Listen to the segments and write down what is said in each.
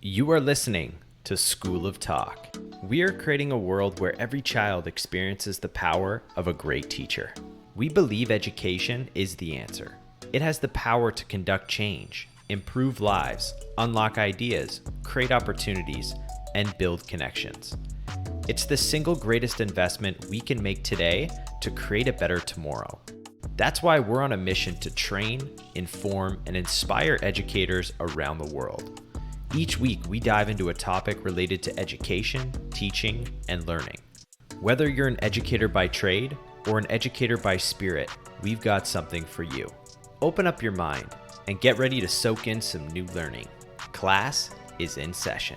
You are listening to School of Talk. We are creating a world where every child experiences the power of a great teacher. We believe education is the answer. It has the power to conduct change, improve lives, unlock ideas, create opportunities, and build connections. It's the single greatest investment we can make today to create a better tomorrow. That's why we're on a mission to train, inform, and inspire educators around the world. Each week, we dive into a topic related to education, teaching, and learning. Whether you're an educator by trade or an educator by spirit, we've got something for you. Open up your mind and get ready to soak in some new learning. Class is in session.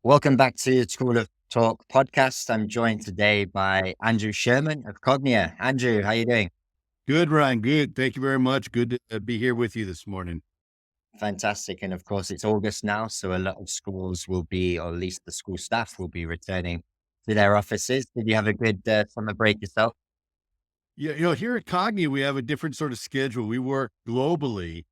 Welcome back to the School of Talk podcast. I'm joined today by Andrew Sherman of Cognia. Andrew, how are you doing? Good, Ryan. Good. Thank you very much. Good to be here with you this morning. Fantastic. And of course, it's August now, so a lot of schools will be, or at least the school staff will be returning to their offices. Did you have a good summer break yourself? Yeah, here at Cognia, we have a different sort of schedule. We work globally.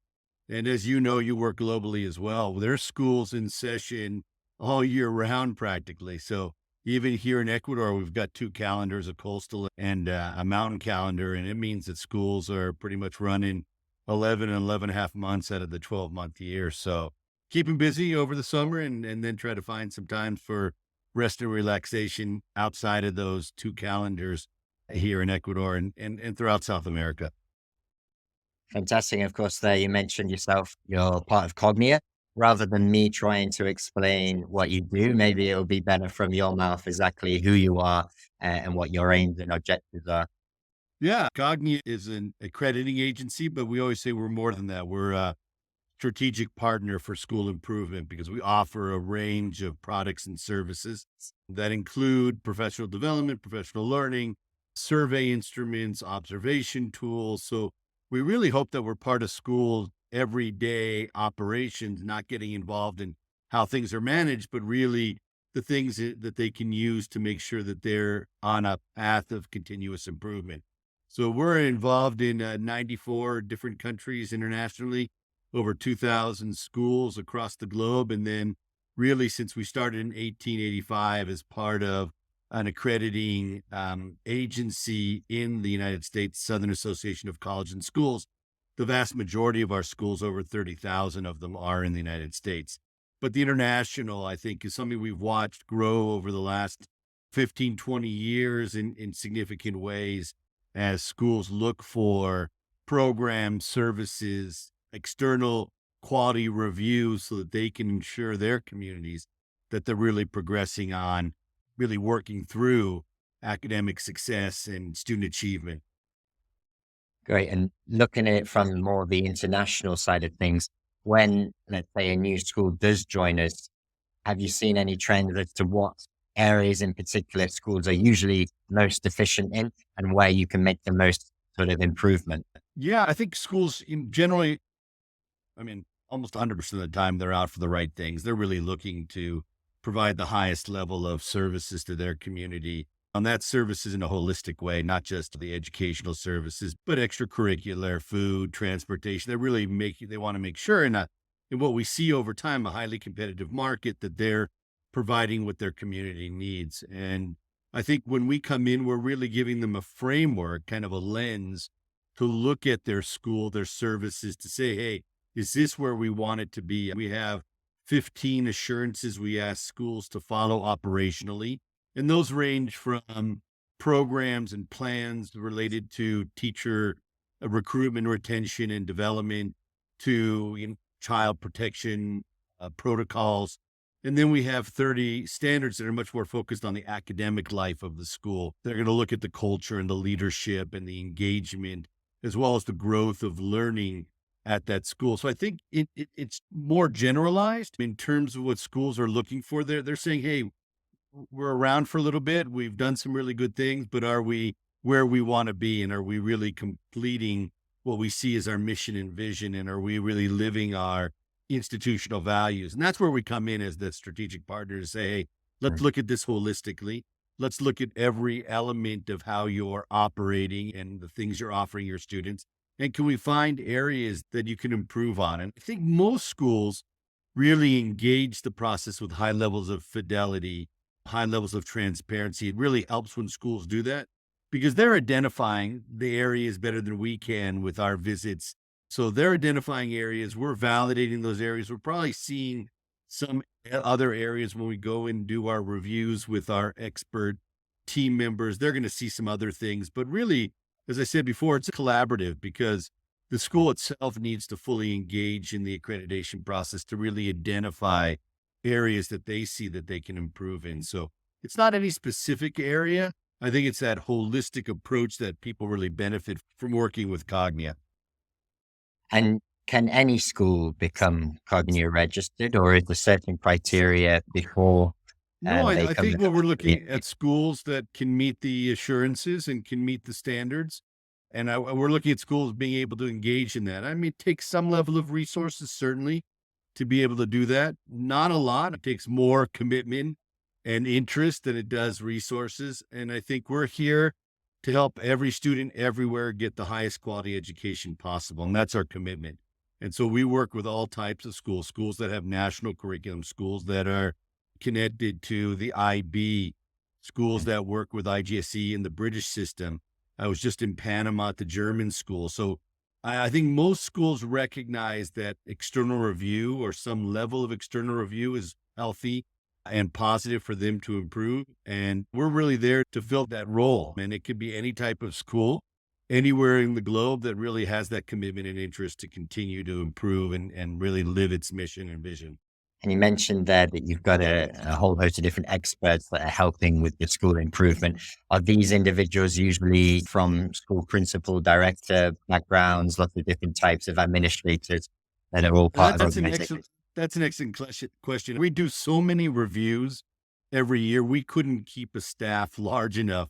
And as you know, you work globally as well. There's schools in session all year round practically. So even here in Ecuador, we've got two calendars, a coastal and a mountain calendar. And it means that schools are pretty much running 11 and 11 and a half months out of the 12-month year. So keeping busy over the summer and then try to find some time for rest and relaxation outside of those two calendars here in Ecuador and throughout South America. Fantastic. And of course, there you mentioned yourself, you're part of Cognia. Rather than me trying to explain what you do, maybe it'll be better from your mouth exactly who you are and what your aims and objectives are. Yeah, Cognia is an accrediting agency, but we always say we're more than that. We're a strategic partner for school improvement because we offer a range of products and services that include professional development, professional learning, survey instruments, observation tools. So we really hope that we're part of school everyday operations, not getting involved in how things are managed, but really the things that they can use to make sure that they're on a path of continuous improvement. So we're involved in 94 different countries internationally, over 2,000 schools across the globe. And then really since we started in 1885 as part of an accrediting agency in the United States, Southern Association of Colleges and Schools, the vast majority of our schools, over 30,000 of them, are in the United States. But the international, I think, is something we've watched grow over the last 15, 20 years in significant ways as schools look for programs, services, external quality reviews so that they can ensure their communities that they're really progressing on, really working through academic success and student achievement. Great. And looking at it from more the international side of things, when, let's say, a new school does join us, have you seen any trends as to what areas in particular schools are usually most efficient in and where you can make the most sort of improvement? Yeah, I think schools generally, almost 100% of the time, they're out for the right things. They're really looking to provide the highest level of services to their community. And that services in a holistic way, not just the educational services, but extracurricular, food, transportation. They want to make sure in what we see over time, a highly competitive market, that they're providing what their community needs. And I think when we come in, we're really giving them a framework, kind of a lens to look at their school, their services, to say, hey, is this where we want it to be? We have 15 assurances we ask schools to follow operationally. And those range from programs and plans related to teacher recruitment, retention, and development to child protection protocols. And then we have 30 standards that are much more focused on the academic life of the school. They're going to look at the culture and the leadership and the engagement, as well as the growth of learning at that school. So I think it's more generalized in terms of what schools are looking for. They're saying, hey, we're around for a little bit. We've done some really good things, but are we where we want to be? And are we really completing what we see as our mission and vision? And are we really living our institutional values? And that's where we come in as the strategic partner to say, hey, let's look at this holistically. let's look at every element of how you're operating and the things you're offering your students. And can we find areas that you can improve on? And I think most schools really engage the process with high levels of fidelity, high levels of transparency. It really helps when schools do that because they're identifying the areas better than we can with our visits. So they're identifying areas, we're validating those areas. We're probably seeing some other areas when we go and do our reviews with our expert team members. They're going to see some other things, but really, as I said before, it's collaborative because the school itself needs to fully engage in the accreditation process to really identify areas that they see that they can improve in. So it's not any specific area. I think it's that holistic approach that people really benefit from working with Cognia. And can any school become Cognia registered, or is there certain criteria before No, they I come? think what we're looking at schools that can meet the assurances and can meet the standards. And we're looking at schools being able to engage in that. I mean, it takes some level of resources, certainly, to be able to do that. Not a lot. It takes more commitment and interest than it does resources. And I think we're here to help every student everywhere get the highest quality education possible. And that's our commitment. And so we work with all types of schools, schools that have national curriculum, schools that are connected to the IB, schools that work with IGSE and the British system. I was just in Panama at the German school. So I think most schools recognize that external review or some level of external review is healthy and positive for them to improve. And we're really there to fill that role. And it could be any type of school anywhere in the globe that really has that commitment and interest to continue to improve and really live its mission and vision. And you mentioned there that you've got a whole host of different experts that are helping with your school improvement. Are these individuals usually from school principal, director backgrounds, lots of different types of administrators that are all part of the organization? That's an excellent question. We do so many reviews every year. We couldn't keep a staff large enough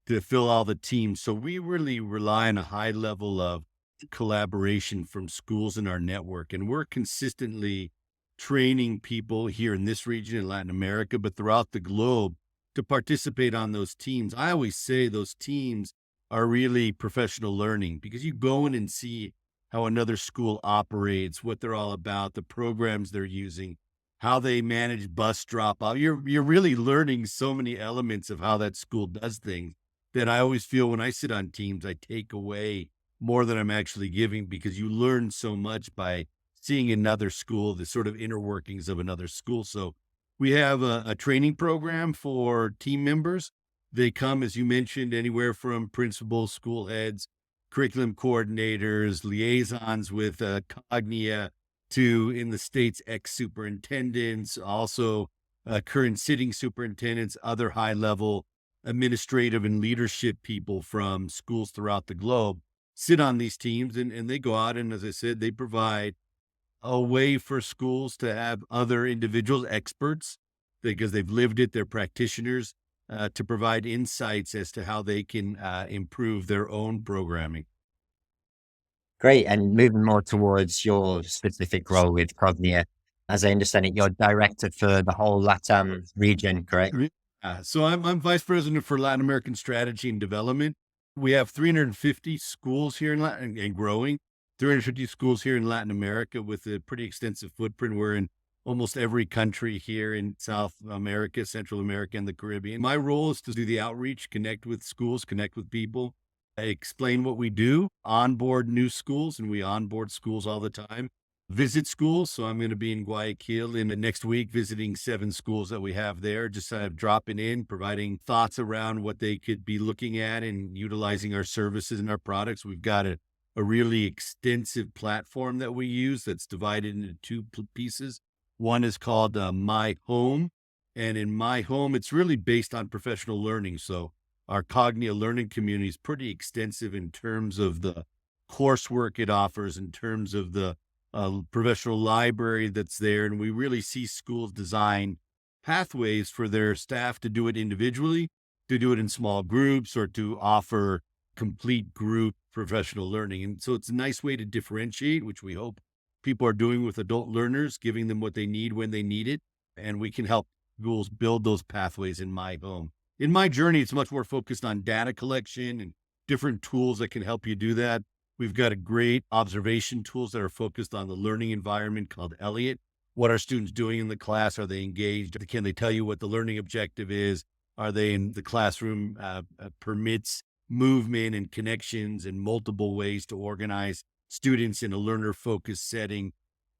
to fill all the teams. So we really rely on a high level of collaboration from schools in our network. And we're consistently training people here in this region in Latin America, but throughout the globe to participate on those teams. I always say those teams are really professional learning because you go in and see how another school operates, what they're all about, the programs they're using, how they manage bus drop off. You're really learning so many elements of how that school does things that I always feel when I sit on teams, I take away more than I'm actually giving because you learn so much by seeing another school, the sort of inner workings of another school. So we have a training program for team members. They come, as you mentioned, anywhere from principals, school heads, curriculum coordinators, liaisons with Cognia to, in the States, ex-superintendents, also current sitting superintendents, other high-level administrative and leadership people from schools throughout the globe sit on these teams and they go out and, as I said, they provide a way for schools to have other individuals, experts, because they've lived it, they're practitioners, to provide insights as to how they can improve their own programming. Great. And moving more towards your specific role with Cognia, as I understand it, you're director for the whole LATAM region, correct? So I'm vice president for Latin American strategy and development. We have 350 schools here in Latin and growing. 350 schools here in Latin America with a pretty extensive footprint. We're in almost every country here in South America, Central America, and the Caribbean. My role is to do the outreach, connect with schools, connect with people, explain what we do, onboard new schools, and we onboard schools all the time. Visit schools. So I'm going to be in Guayaquil in the next week, visiting 7 schools that we have there, just dropping in, providing thoughts around what they could be looking at and utilizing our services and our products. We've got a really extensive platform that we use that's divided into 2 pieces. One is called My Home. And in My Home, it's really based on professional learning. So our Cognia learning community is pretty extensive in terms of the coursework it offers, in terms of the professional library that's there. And we really see schools design pathways for their staff to do it individually, to do it in small groups, or to offer complete group professional learning. And so it's a nice way to differentiate, which we hope people are doing with adult learners, giving them what they need when they need it. And we can help schools build those pathways in My Home. In my journey, it's much more focused on data collection and different tools that can help you do that. We've got a great observation tools that are focused on the learning environment called Elliot. What are students doing in the class? Are they engaged? Can they tell you what the learning objective is? Are they in the classroom permits movement and connections and multiple ways to organize students in a learner-focused setting?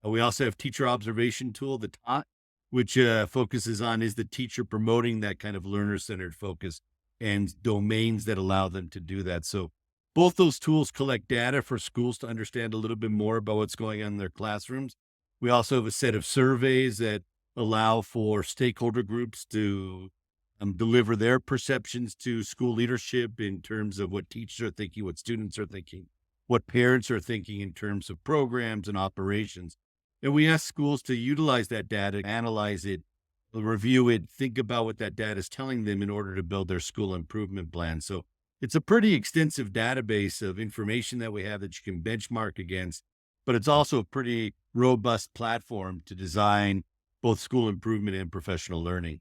We also have teacher observation tool, the TOT, which focuses on is the teacher promoting that kind of learner-centered focus and domains that allow them to do that. So both those tools collect data for schools to understand a little bit more about what's going on in their classrooms. We also have a set of surveys that allow for stakeholder groups to deliver their perceptions to school leadership in terms of what teachers are thinking, what students are thinking, what parents are thinking in terms of programs and operations. And we ask schools to utilize that data, analyze it, review it, think about what that data is telling them in order to build their school improvement plan. So it's a pretty extensive database of information that we have that you can benchmark against, but it's also a pretty robust platform to design both school improvement and professional learning.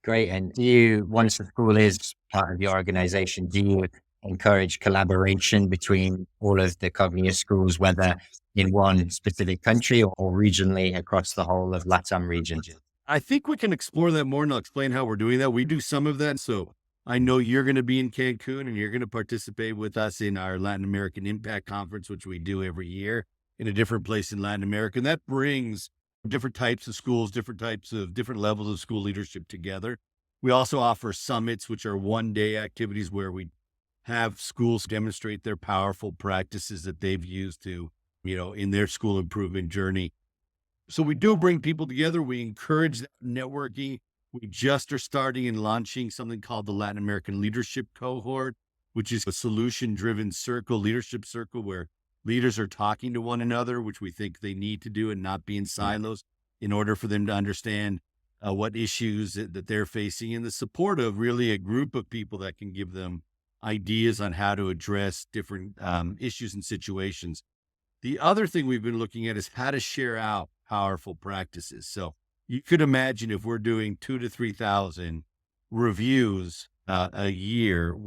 Great. And do you, once the school is part of your organization, do you encourage collaboration between all of the Cognia schools, whether in one specific country or regionally across the whole of LATAM region? I think we can explore that more, and I'll explain how we're doing that. We do some of that. So I know you're going to be in Cancun and you're going to participate with us in our Latin American Impact Conference, which we do every year in a different place in Latin America. And that brings different types of schools, different levels of school leadership together. We also offer summits, which are one-day activities where we have schools demonstrate their powerful practices that they've used to, in their school improvement journey. So we do bring people together. We encourage that networking. We just are starting and launching something called the Latin American Leadership Cohort, which is a solution-driven leadership circle where leaders are talking to one another, which we think they need to do and not be in silos in order for them to understand what issues that they're facing, and the support of really a group of people that can give them ideas on how to address different issues and situations. The other thing we've been looking at is how to share out powerful practices. So you could imagine if we're doing 2,000 to 3,000 reviews a year,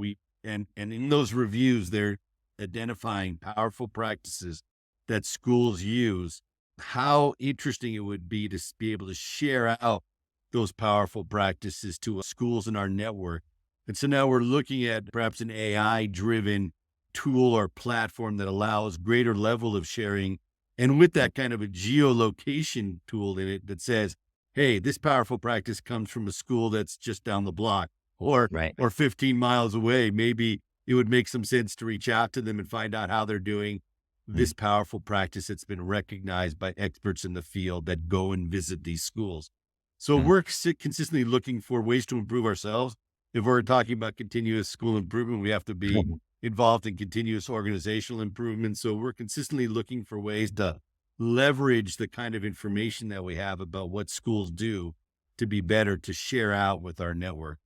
and in those reviews, they're identifying powerful practices that schools use. How interesting it would be to be able to share out those powerful practices to schools in our network. And so now we're looking at perhaps an AI-driven tool or platform that allows greater level of sharing. And with that kind of a geolocation tool in it that says, hey, this powerful practice comes from a school that's just down the block or 15 miles away. Maybe it would make some sense to reach out to them and find out how they're doing this powerful practice that's been recognized by experts in the field that go and visit these schools. So we're consistently looking for ways to improve ourselves. If we're talking about continuous school improvement, we have to be involved in continuous organizational improvement. So we're consistently looking for ways to leverage the kind of information that we have about what schools do to be better, to share out with our network.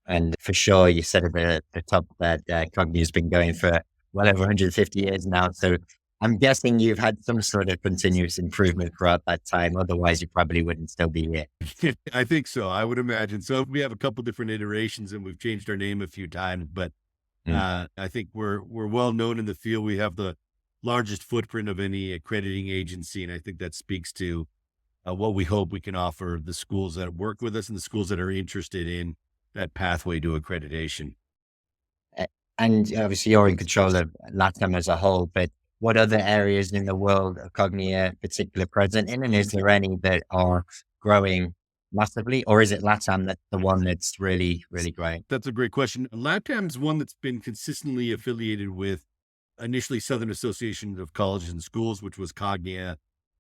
And for sure, you said at the top that Cognia has been going for well over 150 years now. So I'm guessing you've had some sort of continuous improvement throughout that time. Otherwise, you probably wouldn't still be here. I think so. I would imagine. So we have a couple different iterations and we've changed our name a few times, but I think we're well known in the field. We have the largest footprint of any accrediting agency. And I think that speaks to what we hope we can offer the schools that work with us and the schools that are interested in that pathway to accreditation. And obviously you're in control of LATAM as a whole, but what other areas in the world are Cognia particularly present in? And is there any that are growing massively, or is it LATAM that's the one that's really, really growing? That's a great question. LATAM's one that's been consistently affiliated with initially Southern Association of Colleges and Schools, which was Cognia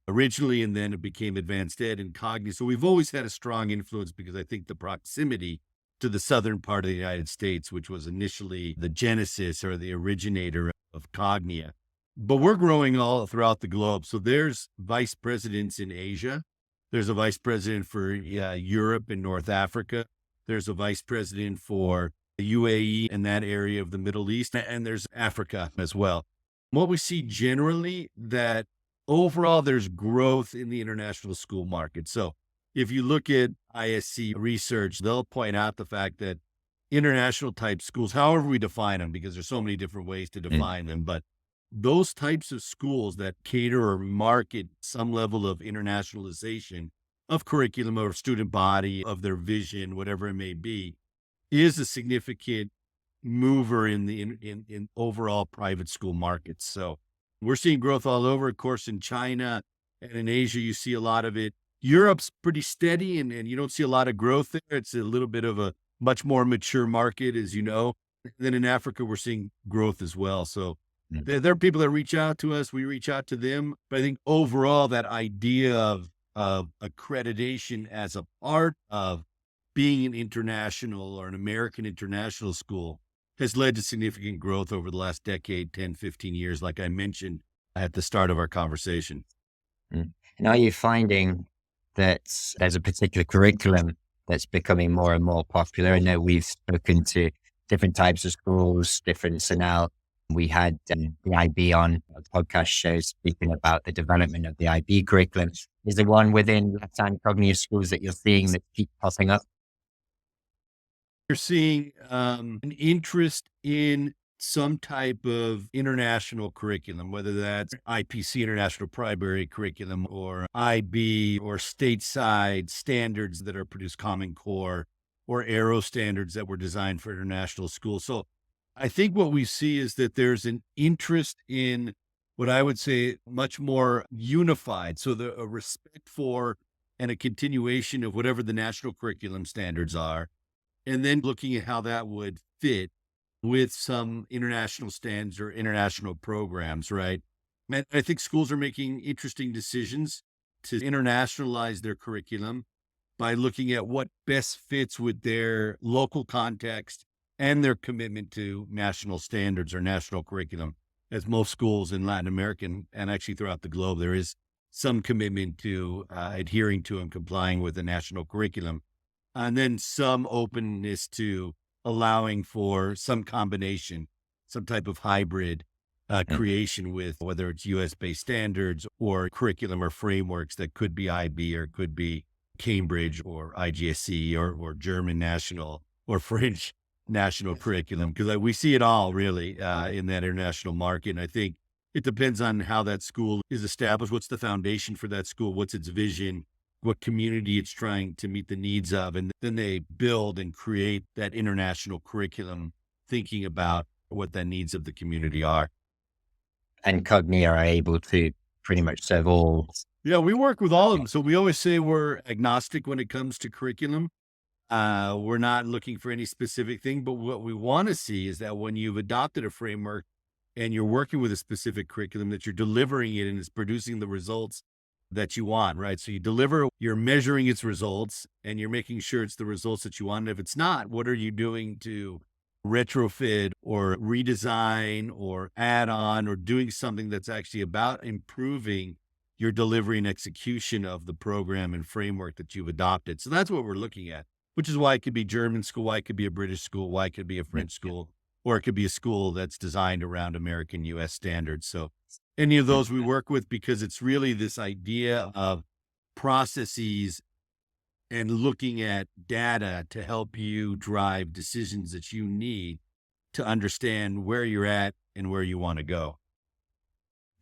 originally, and then it became Advanced Ed and Cognia. So we've always had a strong influence because I think the proximity to the southern part of the United States, which was initially the genesis or the originator of Cognia. But we're growing all throughout the globe. So there's vice presidents in Asia. There's a vice president for Europe and North Africa. There's a vice president for the UAE and that area of the Middle East. And there's Africa as well. What we see generally that overall there's growth in the international school market. So if you look at ISC research, they'll point out the fact that international type schools, however we define them, because there's so many different ways to define them, but those types of schools that cater or market some level of internationalization of curriculum or student body, of their vision, whatever it may be, is a significant mover in the in overall private school markets. So we're seeing growth all over. Of course, in China and in Asia, you see a lot of it. Europe's pretty steady, and you don't see a lot of growth there. It's a little bit of a much more mature market, as you know. Then in Africa, we're seeing growth as well. So there are people that reach out to us. We reach out to them. But I think overall, that idea of accreditation as a part of being an international or an American international school has led to significant growth over the last decade, 10, 15 years, like I mentioned at the start of our conversation. And are you finding that there's a particular curriculum that's becoming more and more popular? I know we've spoken to different types of schools, so now we had the IB on a podcast show speaking about the development of the IB curriculum. Is there one within LATAM Cognia schools that you're seeing that keep popping up? You're seeing an interest in some type of international curriculum, whether that's IPC, International Primary Curriculum, or IB, or stateside standards that are produced, Common Core, or Aero standards that were designed for international schools. So I think what we see is that there's an interest in what I would say much more unified. So a respect for and a continuation of whatever the national curriculum standards are, and then looking at how that would fit with some international standards or international programs, right? And I think schools are making interesting decisions to internationalize their curriculum by looking at what best fits with their local context and their commitment to national standards or national curriculum. As most schools in Latin America and actually throughout the globe, there is some commitment to adhering to and complying with the national curriculum. And then some openness to allowing for some combination, some type of hybrid creation with whether it's US-based standards or curriculum or frameworks that could be IB or could be Cambridge or IGSC or German national or French national curriculum. Because we see it all really in that international market. And I think it depends on how that school is established. What's the foundation for that school? What's its vision? What community it's trying to meet the needs of. And then they build and create that international curriculum, thinking about what the needs of the community are. And Cognia are able to pretty much serve all. Yeah, we work with all of them. So we always say we're agnostic when it comes to curriculum. We're not looking for any specific thing, but what we want to see is that when you've adopted a framework and you're working with a specific curriculum, that you're delivering it and it's producing the results that you want, right? So you deliver, you're measuring its results and you're making sure it's the results that you want. And if it's not, what are you doing to retrofit or redesign or add on or doing something that's actually about improving your delivery and execution of the program and framework that you've adopted? So that's what we're looking at, which is why it could be German school, why it could be a British school, why it could be a French school, or it could be a school that's designed around American US standards. So any of those we work with, because it's really this idea of processes and looking at data to help you drive decisions that you need to understand where you're at and where you want to go.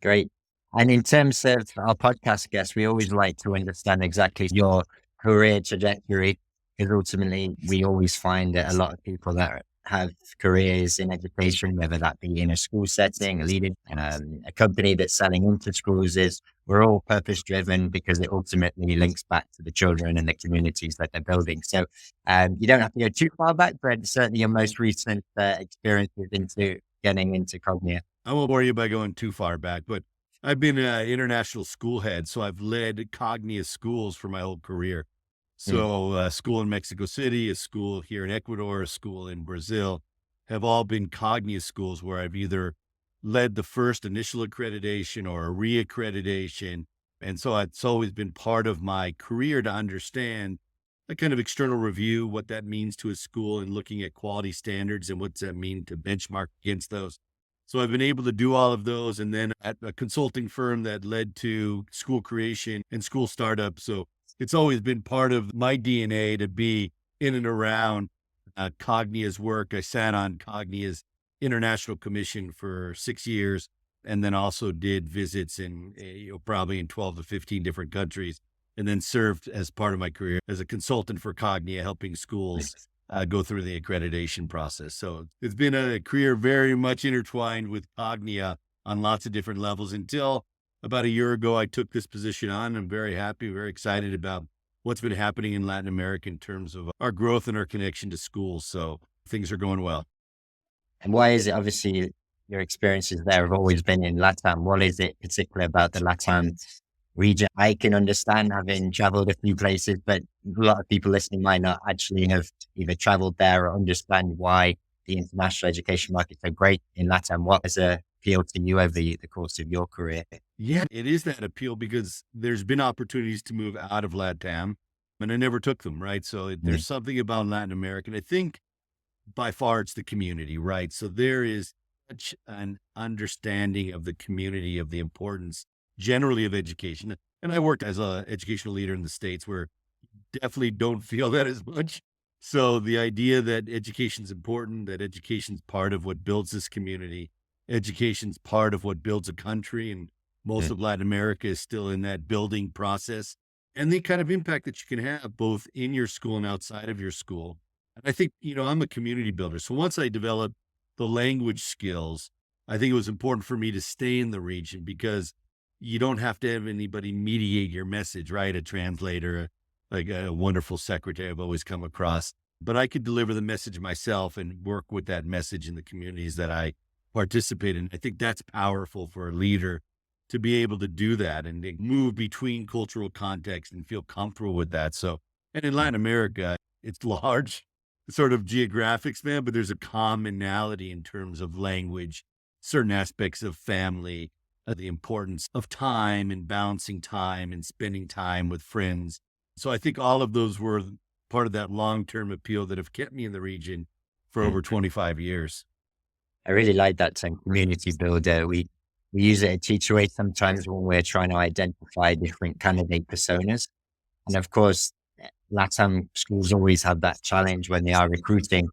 Great. And in terms of our podcast guests, we always like to understand exactly your career trajectory, because ultimately we always find that a lot of people that have careers in education, whether that be in a school setting, leading a company that's selling into schools, we're all purpose driven because it ultimately links back to the children and the communities that they're building. So you don't have to go too far back, but certainly your most recent experiences into getting into Cognia. I won't bore you by going too far back, but I've been an international school head. So I've led Cognia schools for my whole career. So a school in Mexico City, a school here in Ecuador, a school in Brazil have all been Cognia schools where I've either led the first initial accreditation or a reaccreditation. And so it's always been part of my career to understand a kind of external review, what that means to a school and looking at quality standards and what's that mean to benchmark against those. So I've been able to do all of those. And then at a consulting firm that led to school creation and school startup. So it's always been part of my DNA to be in and around Cognia's work. I sat on Cognia's International Commission for 6 years, and then also did visits in probably in 12 to 15 different countries, and then served as part of my career as a consultant for Cognia, helping schools go through the accreditation process. So it's been a career very much intertwined with Cognia on lots of different levels until about a year ago, I took this position on. I'm very happy, very excited about what's been happening in Latin America in terms of our growth and our connection to schools. So things are going well. And why is it, obviously, your experiences there have always been in LATAM? What is it particularly about the LATAM region? I can understand having traveled a few places, but a lot of people listening might not actually have either traveled there or understand why the international education markets are great in LATAM. What has appealed to you over the course of your career? Yeah, it is that appeal because there's been opportunities to move out of LATAM and I never took them, right? So Mm. there's something about Latin America. And I think by far it's the community, right? So there is such an understanding of the community, of the importance generally of education. And I worked as an educational leader in the States where definitely don't feel that as much. So the idea that education's important, that education's part of what builds this community, education's part of what builds a country, and most Mm. of Latin America is still in that building process, and the kind of impact that you can have both in your school and outside of your school. And I think, I'm a community builder. So once I developed the language skills, I think it was important for me to stay in the region because you don't have to have anybody mediate your message, right? A translator, like a wonderful secretary I've always come across, but I could deliver the message myself and work with that message in the communities that I participate in. I think that's powerful for a leader to be able to do that and to move between cultural contexts and feel comfortable with that. So, and in Latin America, it's large sort of geographic span, but there's a commonality in terms of language, certain aspects of family, the importance of time and balancing time and spending time with friends. So I think all of those were part of that long-term appeal that have kept me in the region for Mm. over 25 years. I really like that term, community builder. We use it at Teacher Aid sometimes when we're trying to identify different candidate personas. And of course, LATAM schools always have that challenge when they are recruiting.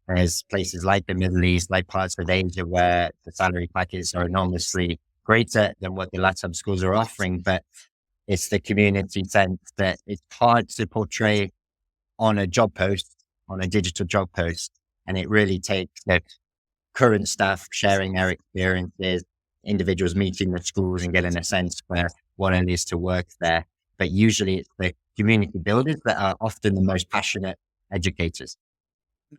There's places like the Middle East, like parts of Asia, where the salary packages are enormously greater than what the LATAM schools are offering. But it's the community sense that it's hard to portray on a job post, on a digital job post. And it really takes the current staff sharing their experiences, individuals meeting the schools and getting a sense for what it is to work there. But usually it's the community builders that are often the most passionate educators.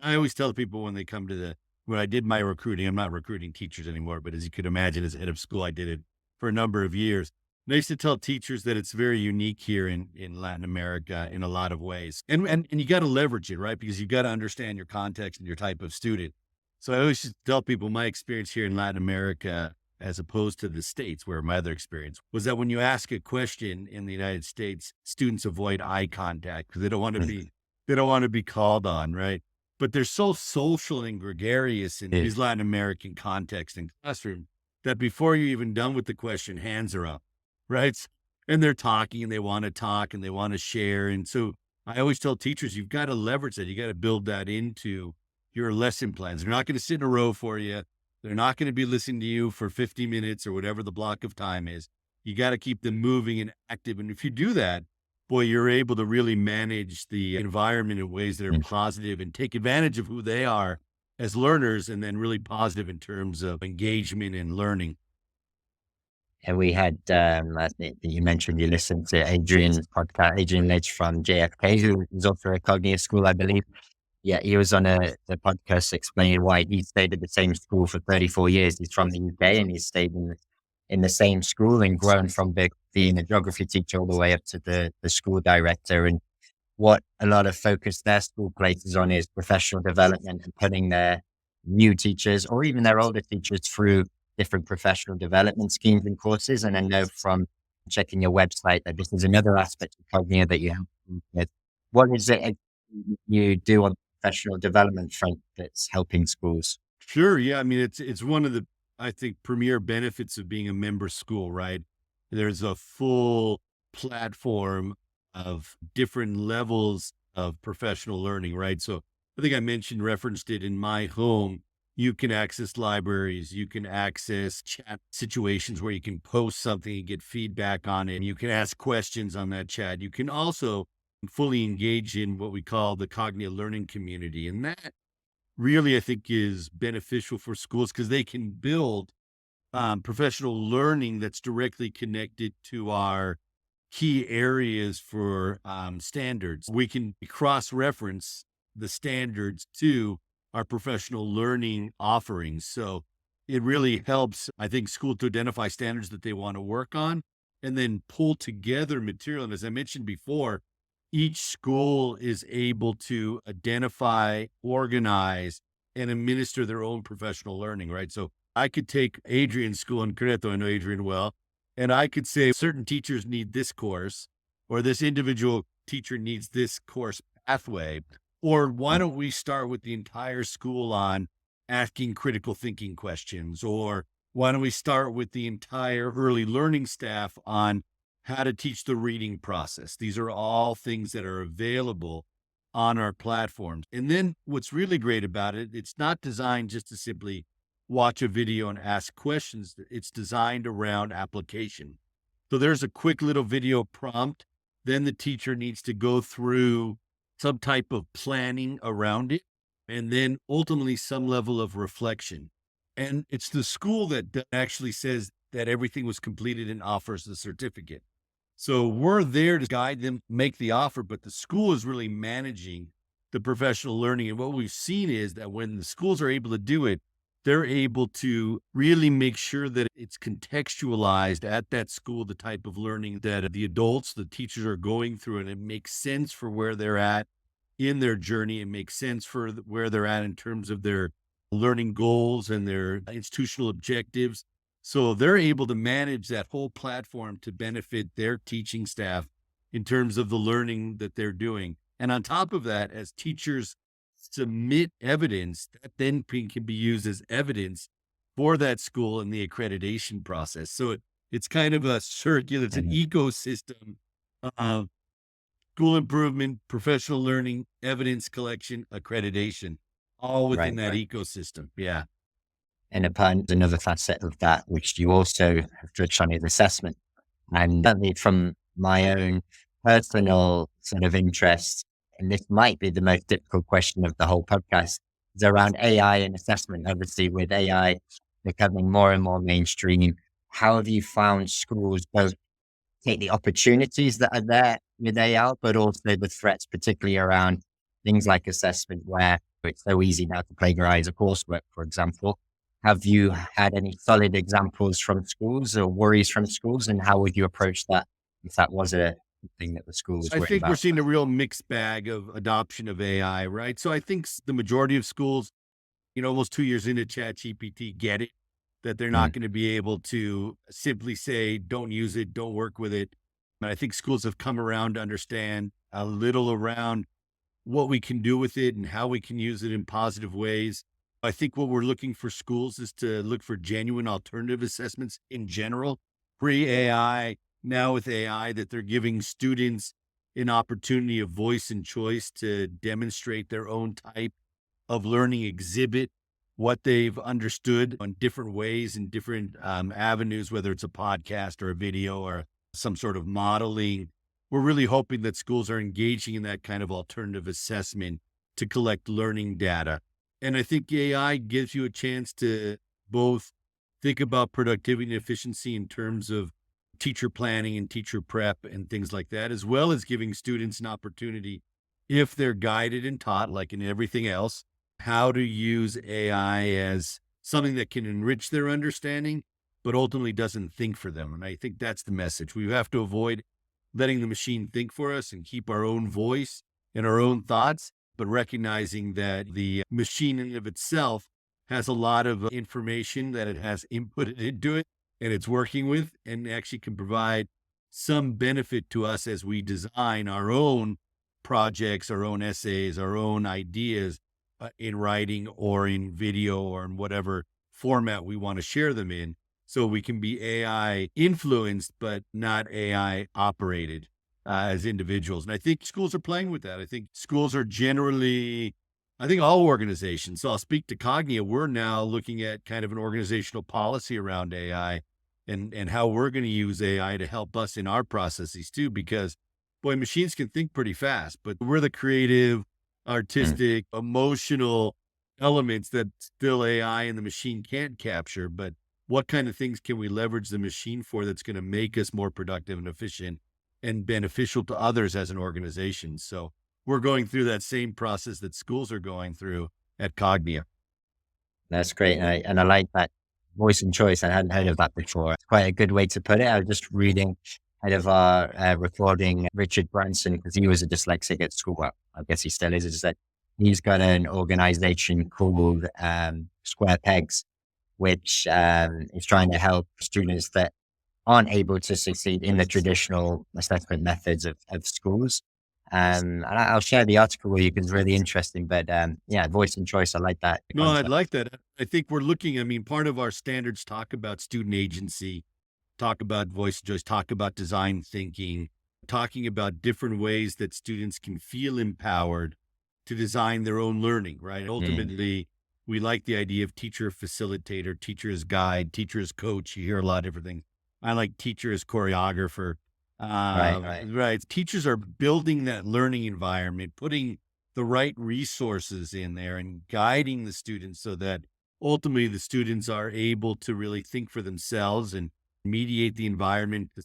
I always tell people when they come to when I did my recruiting, I'm not recruiting teachers anymore, but as you could imagine, as head of school, I did it for a number of years. And I used to tell teachers that it's very unique here in Latin America in a lot of ways. And you got to leverage it, right? Because you got to understand your context and your type of student. So I always just tell people my experience here in Latin America, as opposed to the States, where my other experience was that when you ask a question in the United States, students avoid eye contact because they don't want to be called on, right? But they're so social and gregarious in Yeah. these Latin American contexts and classroom that before you're even done with the question, hands are up, right? And they're talking and they want to talk and they want to share. And so I always tell teachers, you've got to leverage that. You got to build that into your lesson plans. They're not going to sit in a row for you. They're not going to be listening to you for 50 minutes or whatever the block of time is. You got to keep them moving and active. And if you do that, boy, you're able to really manage the environment in ways that are Mm. positive and take advantage of who they are as learners, and then really positive in terms of engagement and learning. And we had, I think that you mentioned you listened to Adrian's podcast, Adrian Ledge from JFK, who is also a Cognia school, I believe. Yeah, he was on the podcast explaining why he stayed at the same school for 34 years. He's from the UK and he's stayed in the same school and grown from being a geography teacher all the way up to the school director. And what a lot of focus their school places on is professional development and putting their new teachers or even their older teachers through different professional development schemes and courses. And I know from checking your website that this is another aspect of Cognia that you help with. What is it you do on the professional development front that's helping schools? Sure. Yeah. I mean, it's one of the, I think, premier benefits of being a member school, right? There's a full platform of different levels of professional learning, right? So I think I referenced it in my home. You can access libraries, you can access chat situations where you can post something and get feedback on it. And you can ask questions on that chat. You can also fully engage in what we call the Cognia learning community. And that really, I think, is beneficial for schools because they can build professional learning that's directly connected to our key areas for standards. We can cross-reference the standards to our professional learning offerings. So it really helps, I think, school to identify standards that they want to work on and then pull together material. And as I mentioned before, each school is able to identify, organize, and administer their own professional learning, right? So I could take Adrian's school in Querétaro, I know Adrian well, and I could say certain teachers need this course, or this individual teacher needs this course pathway. Or why don't we start with the entire school on asking critical thinking questions? Or why don't we start with the entire early learning staff on how to teach the reading process? These are all things that are available on our platforms. And then what's really great about it, it's not designed just to simply watch a video and ask questions. It's designed around application. So there's a quick little video prompt. Then the teacher needs to go through some type of planning around it, and then ultimately some level of reflection. And it's the school that actually says that everything was completed and offers the certificate. So we're there to guide them, make the offer, but the school is really managing the professional learning. And what we've seen is that when the schools are able to do it, they're able to really make sure that it's contextualized at that school, the type of learning that the adults, the teachers are going through, and it makes sense for where they're at in their journey. It makes sense for where they're at in terms of their learning goals and their institutional objectives. So they're able to manage that whole platform to benefit their teaching staff in terms of the learning that they're doing. And on top of that, as teachers submit evidence, that then can be used as evidence for that school in the accreditation process. So it's kind of a circular, it's an ecosystem of school improvement, professional learning, evidence collection, accreditation, all within that ecosystem. Yeah. And upon another facet of that, which you also have touched on, is assessment. And certainly from my own personal sort of interest, and this might be the most difficult question of the whole podcast, is around AI and assessment. Obviously, with AI becoming more and more mainstream, how have you found schools both take the opportunities that are there with AI, but also the threats, particularly around things like assessment, where it's so easy now to plagiarize a coursework, for example? Have you had any solid examples from schools or worries from schools, and how would you approach that if that was a thing that the school was I worried think we're about? seeing a real mixed bag of adoption of AI, right? So I think the majority of schools, almost 2 years into ChatGPT, get it, that they're not going to be able to simply say, don't use it, don't work with it. And I think schools have come around to understand a little around what we can do with it and how we can use it in positive ways. I think what we're looking for schools is to look for genuine alternative assessments in general, pre-AI, now with AI, that they're giving students an opportunity of voice and choice to demonstrate their own type of learning, exhibit what they've understood in different ways and different avenues, whether it's a podcast or a video or some sort of modeling. We're really hoping that schools are engaging in that kind of alternative assessment to collect learning data. And I think AI gives you a chance to both think about productivity and efficiency in terms of teacher planning and teacher prep and things like that, as well as giving students an opportunity, if they're guided and taught, like in everything else, how to use AI as something that can enrich their understanding, but ultimately doesn't think for them. And I think that's the message. We have to avoid letting the machine think for us and keep our own voice and our own thoughts, but recognizing that the machine in and of itself has a lot of information that it has inputted into it and it's working with, and actually can provide some benefit to us as we design our own projects, our own essays, our own ideas in writing or in video or in whatever format we want to share them in. So we can be AI influenced, but not AI operated. as individuals. And I think schools are playing with that. I think schools are generally, I think all organizations, so I'll speak to Cognia, we're now looking at kind of an organizational policy around AI and how we're going to use AI to help us in our processes too, because boy, machines can think pretty fast, but we're the creative, artistic, emotional elements that still AI and the machine can't capture. But what kind of things can we leverage the machine for that's going to make us more productive and efficient and beneficial to others as an organization? So we're going through that same process that schools are going through at Cognia. That's great. And I like that voice and choice. I hadn't heard of that before. It's quite a good way to put it. I was just reading out of our recording Richard Branson, because he was a dyslexic at school. Well, I guess he still is. It's like he's got an organization called Square Pegs, which is trying to help students that aren't able to succeed in the traditional assessment methods of schools. And I'll share the article with you because it's really interesting. But yeah, voice and choice, I like that. No, I'd like that. I think we're looking, I mean, part of our standards talk about student agency, talk about voice and choice, talk about design thinking, talking about different ways that students can feel empowered to design their own learning, right? Ultimately, we like the idea of teacher facilitator, teacher as guide, teacher as coach. You hear a lot of different things. I like teacher as choreographer. Right. Teachers are building that learning environment, putting the right resources in there and guiding the students so that ultimately the students are able to really think for themselves and mediate the environment to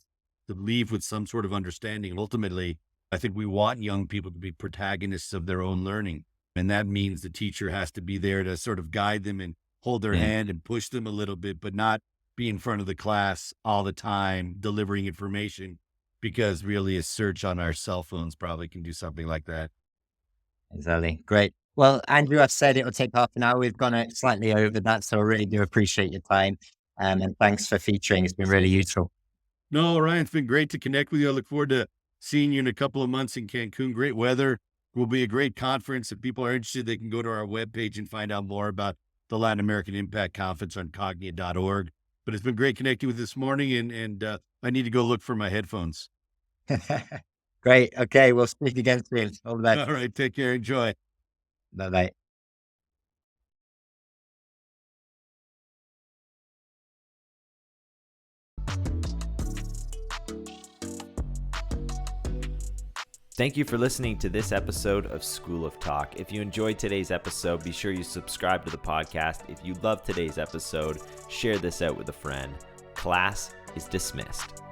leave with some sort of understanding. Ultimately, I think we want young people to be protagonists of their own learning. And that means the teacher has to be there to sort of guide them and hold their hand and push them a little bit, but not be in front of the class all the time, delivering information, because really a search on our cell phones probably can do something like that. Exactly. Great. Well, Andrew, I've said it'll take half an hour. We've gone it slightly over that. So I really do appreciate your time. And thanks for featuring. It's been really useful. No, Ryan, it's been great to connect with you. I look forward to seeing you in a couple of months in Cancun. Great weather. Will be a great conference. If people are interested, they can go to our webpage and find out more about the Latin American Impact Conference on cognia.org. But it's been great connecting with you this morning, and I need to go look for my headphones. Great. Okay. We'll speak again soon. All the best. All right. Take care. Enjoy. Bye-bye. Thank you for listening to this episode of School of Talk. If you enjoyed today's episode, be sure you subscribe to the podcast. If you love today's episode, share this out with a friend. Class is dismissed.